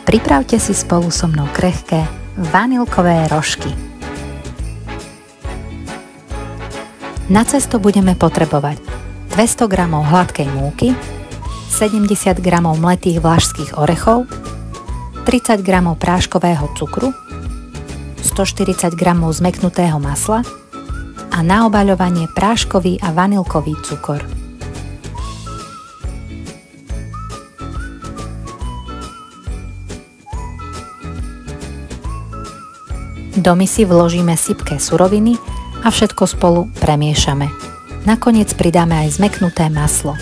pripravte si spolu so mnou krehké vanilkové rožky. Na cesto budeme potrebovať 200 g hladkej múky, 70 g mletých vlašských orechov, 30 g práškového cukru, 140 g zmäknutého masla a na obaľovanie práškový a vanilkový cukor. Do misy vložíme sypké suroviny a všetko spolu premiešame. Nakoniec pridáme aj zmäknuté maslo.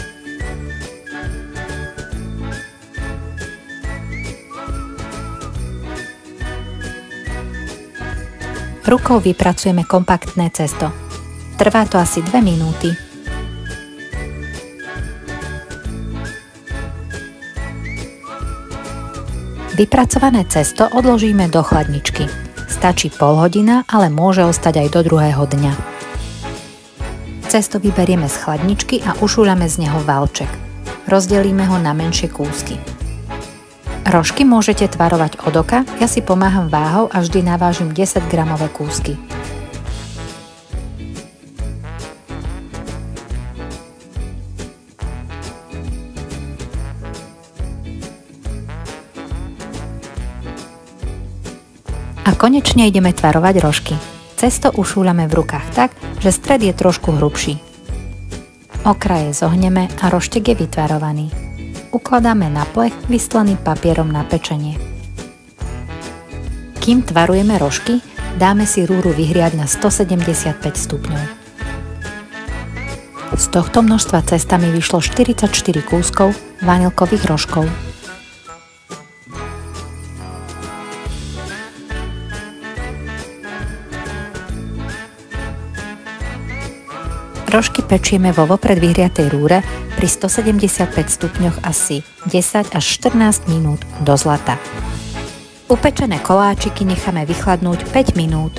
Rukou vypracujeme kompaktné cesto. Trvá to asi 2 minúty. Vypracované cesto odložíme do chladničky. Stačí pol hodina, ale môže ostať aj do druhého dňa. Cesto vyberieme z chladničky a ušúľame z neho valček. Rozdelíme ho na menšie kúsky. Rožky môžete tvarovať od oka, ja si pomáham váhou a vždy navážim 10-gramové kúsky. A konečne ideme tvarovať rožky. Cesto ušúľame v rukách tak, že stred je trošku hrubší. Okraje zohneme a roštek je vytvarovaný. Ukladáme na plech vystlaný papierom na pečenie. Kým tvarujeme rožky, dáme si rúru vyhriať na 175 stupňov. Z tohto množstva cesta mi vyšlo 44 kúskov vanilkových rožkov. Rožky pečieme vo vopred vyhriatej rúre pri 175 stupňoch asi 10 až 14 minút do zlata. Upečené koláčiky necháme vychladnúť 5 minút.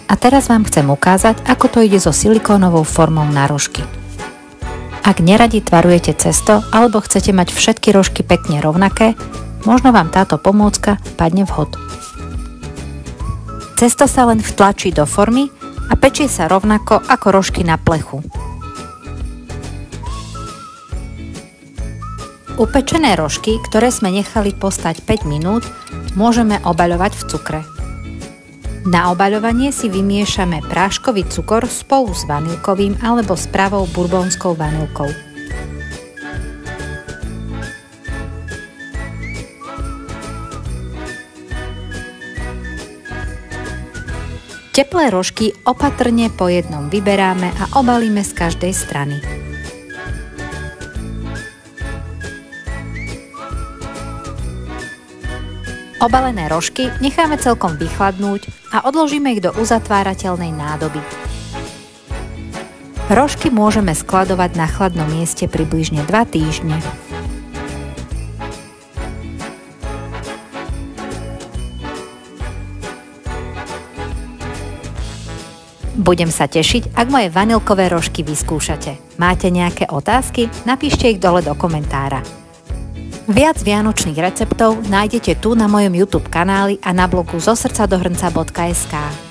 A teraz vám chcem ukázať, ako to ide so silikónovou formou na rožky. Ak neradi tvarujete cesto alebo chcete mať všetky rožky pekne rovnaké, možno vám táto pomôcka padne vhod. Cesto sa len vtlačí do formy a pečie sa rovnako ako rožky na plechu. Upečené rožky, ktoré sme nechali postať 5 minút, môžeme obaľovať v cukre. Na obaľovanie si vymiešame práškový cukor spolu s vanilkovým alebo s pravou bourbonskou vanilkou. Teplé rožky opatrne po jednom vyberáme a obalíme z každej strany. Obalené rožky necháme celkom vychladnúť a odložíme ich do uzatvárateľnej nádoby. Rožky môžeme skladovať na chladnom mieste približne 2 týždne. Budem sa tešiť, ak moje vanilkové rožky vyskúšate. Máte nejaké otázky? Napíšte ich dole do komentára. Viac vianočných receptov nájdete tu na mojom YouTube kanáli a na blogu zosrdcadohrnca.sk.